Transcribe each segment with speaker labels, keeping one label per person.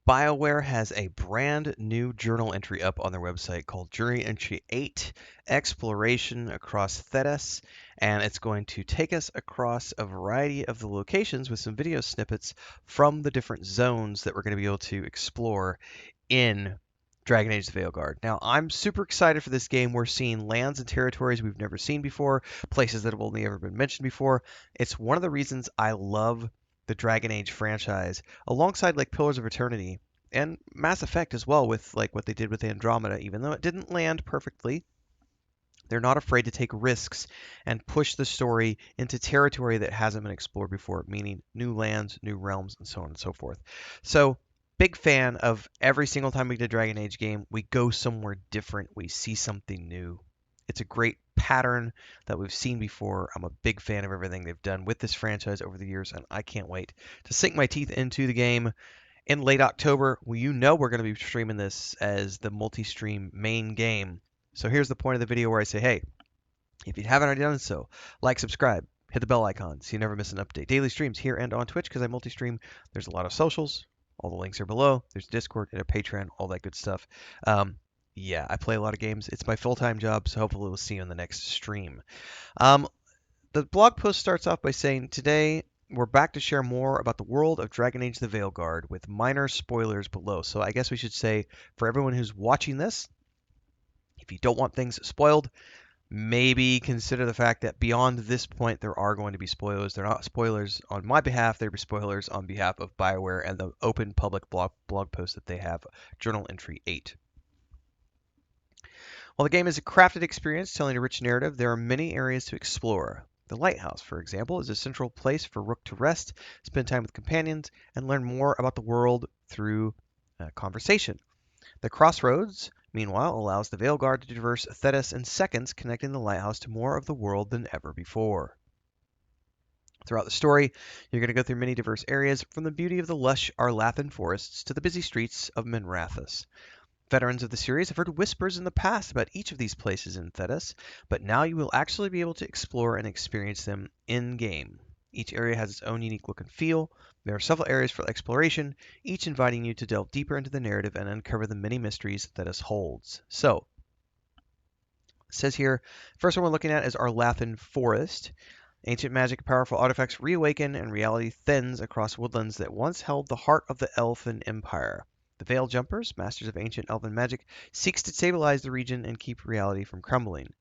Speaker 1: BioWare has a brand new journal entry up on their website called Journey Entry 8 Exploration Across Thedas, and it's going to take us across a variety of the locations with some video snippets from the different zones that we're going to be able to explore in Dragon Age the Veilguard. Now, I'm super excited for this game. We're seeing lands and territories we've never seen before, places that have only ever been mentioned before. It's one of the reasons I love the Dragon Age franchise, alongside like Pillars of Eternity and Mass Effect as well, with like what they did with Andromeda. Even though it didn't land perfectly, they're not afraid to take risks and push the story into territory that hasn't been explored before, meaning new lands, new realms, and so on and so forth. So, big fan of every single time we get a Dragon Age game, we go somewhere different, we see something new. It's a great pattern that we've seen before. I'm a big fan of everything they've done with this franchise over the years, and I can't wait to sink my teeth into the game in late October. Well, you know we're going to be streaming this as the multi-stream main game. So here's the point of the video where I say, hey, if you haven't already done so, like, subscribe, hit the bell icon so you never miss an update. Daily streams here and on Twitch because I multi-stream. There's a lot of socials. All the links are below. There's Discord and a Patreon, all that good stuff. Yeah, I play a lot of games. It's my full-time job, so hopefully we'll see you in the next stream. The blog post starts off by saying, today we're back to share more about the world of Dragon Age the Veilguard with minor spoilers below. So I guess we should say, for everyone who's watching this, if you don't want things spoiled, maybe consider the fact that beyond this point, there are going to be spoilers. They're not spoilers on my behalf. They're spoilers on behalf of BioWare and the open public blog post that they have, Journal Entry 8. While the game is a crafted experience telling a rich narrative, there are many areas to explore. The lighthouse, for example, is a central place for Rook to rest, spend time with companions, and learn more about the world through conversation. The crossroads, meanwhile, allows the Veilguard to traverse Thedas in seconds, connecting the lighthouse to more of the world than ever before. Throughout the story, you're going to go through many diverse areas, from the beauty of the lush Arlathan forests to the busy streets of Minrathous. Veterans of the series have heard whispers in the past about each of these places in Thedas, but now you will actually be able to explore and experience them in-game. Each area has its own unique look and feel. There are several areas for exploration, each inviting you to delve deeper into the narrative and uncover the many mysteries Thedas holds. So, it says here, first one we're looking at is Arlathan Forest. Ancient magic and powerful artifacts reawaken, and reality thins across woodlands that once held the heart of the Elfin Empire. The Veil Jumpers, masters of ancient elven magic, seeks to stabilize the region and keep reality from crumbling.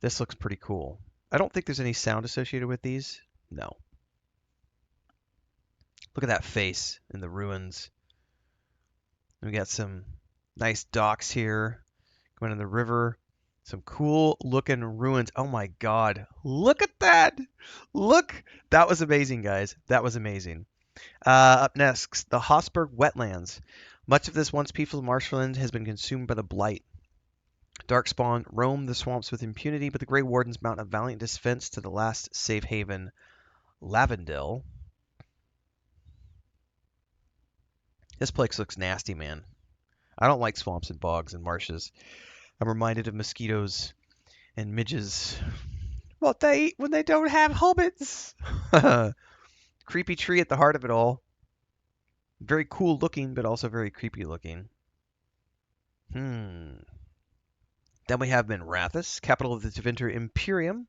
Speaker 1: This looks pretty cool. I don't think there's any sound associated with these. No. Look at that face in the ruins. We got some nice docks here going in the river. Some cool looking ruins. Oh my god. Look at that. Look. That was amazing, guys. That was amazing. Up next, the Hosberg Wetlands. Much of this once peaceful marshland has been consumed by the Blight. Darkspawn roam the swamps with impunity, but the Grey Wardens mount a valiant defense to the last safe haven, Lavendel. This place looks nasty, man. I don't like swamps and bogs and marshes. I'm reminded of mosquitoes and midges. What they eat when they don't have hobbits. Creepy tree at the heart of it all. Very cool looking, but also very creepy looking. Then we have Minrathous, capital of the Tevinter Imperium.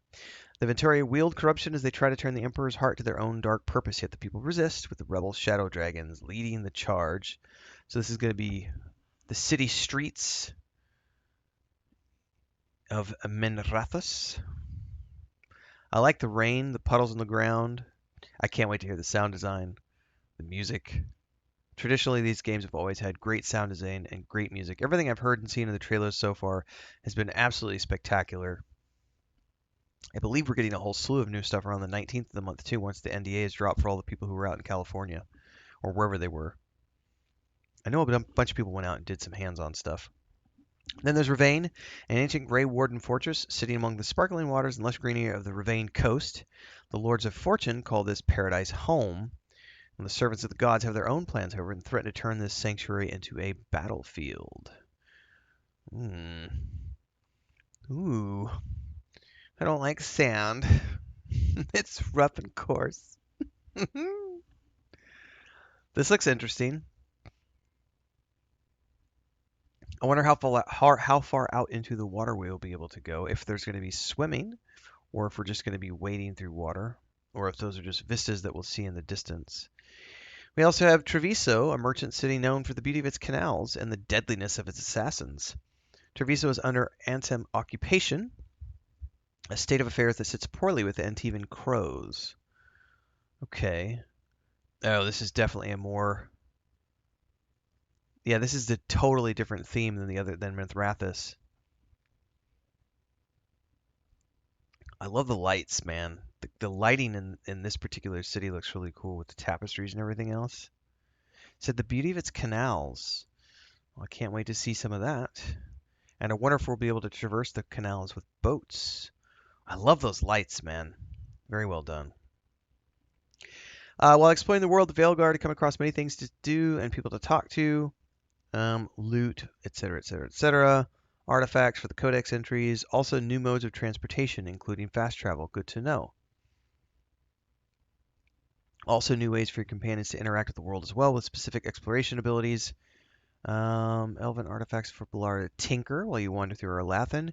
Speaker 1: The Venturi wield corruption as they try to turn the Emperor's heart to their own dark purpose, yet the people resist, with the rebel shadow dragons leading the charge. So this is going to be the city streets of Minrathous. I like the rain, the puddles on the ground. I can't wait to hear the sound design, the music. Traditionally, these games have always had great sound design and great music. Everything I've heard and seen in the trailers so far has been absolutely spectacular. I believe we're getting a whole slew of new stuff around the 19th of the month, too, once the NDA is dropped for all the people who were out in California, or wherever they were. I know a bunch of people went out and did some hands-on stuff. Then there's Ravane, an ancient Grey Warden fortress sitting among the sparkling waters and lush greenery of the Ravane coast. The Lords of Fortune call this paradise home, and the servants of the gods have their own plans, however, and threaten to turn this sanctuary into a battlefield. Ooh. I don't like sand. It's rough and coarse. This looks interesting. I wonder how far out into the waterway we'll be able to go, if there's going to be swimming, or if we're just going to be wading through water, or if those are just vistas that we'll see in the distance. We also have Treviso, a merchant city known for the beauty of its canals and the deadliness of its assassins. Treviso is under Antem occupation, a state of affairs that sits poorly with the Antivan crows. Okay. Oh, this is definitely a more... Yeah, this is a totally different theme than Mithrathis. I love the lights, man. The lighting in this particular city looks really cool with the tapestries and everything else. Said the beauty of its canals. Well, I can't wait to see some of that. And I wonder if we'll be able to traverse the canals with boats. I love those lights, man. Very well done. While exploring the world, the Veilguard come across many things to do and people to talk to. Loot, etc., etc., etc. Artifacts for the codex entries. Also new modes of transportation, including fast travel. Good to know. Also new ways for your companions to interact with the world as well with specific exploration abilities. Elven artifacts for Balara to tinker while you wander through Erlathen.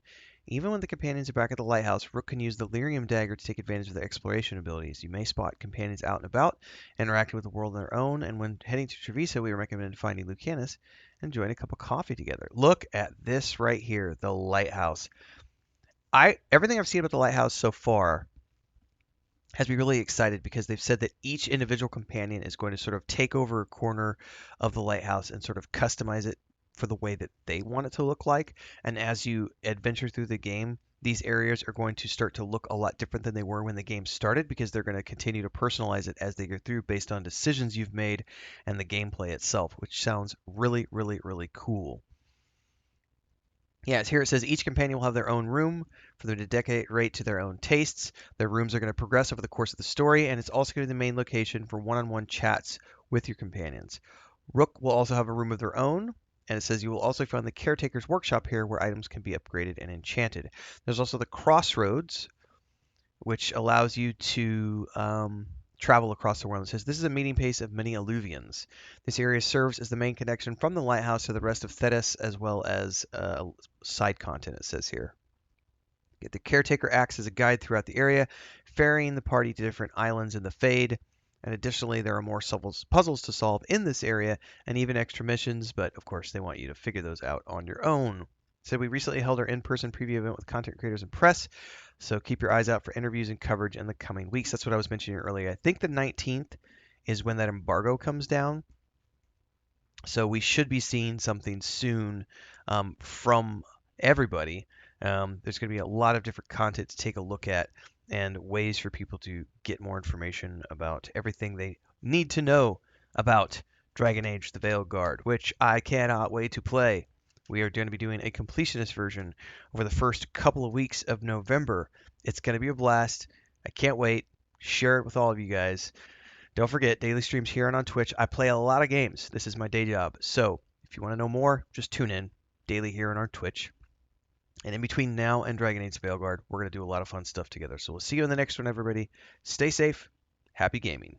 Speaker 1: Even when the companions are back at the lighthouse, Rook can use the Lyrium dagger to take advantage of their exploration abilities. You may spot companions out and about, interacting with the world on their own, and when heading to Treviso, we recommend finding Lucanus and enjoying a cup of coffee together. Look at this right here, the lighthouse. Everything I've seen about the lighthouse so far has me really excited because they've said that each individual companion is going to sort of take over a corner of the lighthouse and sort of customize it for the way that they want it to look like. And as you adventure through the game, these areas are going to start to look a lot different than they were when the game started because they're going to continue to personalize it as they go through based on decisions you've made and the gameplay itself, which sounds really, really, really cool. Yes, here it says each companion will have their own room for them to decorate to their own tastes. Their rooms are going to progress over the course of the story, and it's also going to be the main location for one-on-one chats with your companions. Rook will also have a room of their own, and it says you will also find the Caretaker's Workshop here where items can be upgraded and enchanted. There's also the Crossroads, which allows you to travel across the world. It says this is a meeting place of many alluvians. This area serves as the main connection from the lighthouse to the rest of Thedas, as well as side content, it says here. The caretaker acts as a guide throughout the area, ferrying the party to different islands in the Fade. And additionally, there are more puzzles to solve in this area and even extra missions, but of course, they want you to figure those out on your own. So we recently held our in-person preview event with content creators and press, so keep your eyes out for interviews and coverage in the coming weeks. That's what I was mentioning earlier. I think the 19th is when that embargo comes down, so we should be seeing something soon from everybody. There's going to be a lot of different content to take a look at and ways for people to get more information about everything they need to know about Dragon Age the Veilguard, which I cannot wait to play. We are going to be doing a completionist version over the first couple of weeks of November. It's going to be a blast. I can't wait. Share it with all of you guys. Don't forget, daily streams here and on Twitch. I play a lot of games. This is my day job. So if you want to know more, just tune in daily here on our Twitch. And in between now and Dragon Age Veilguard, we're going to do a lot of fun stuff together. So we'll see you in the next one, everybody. Stay safe. Happy gaming.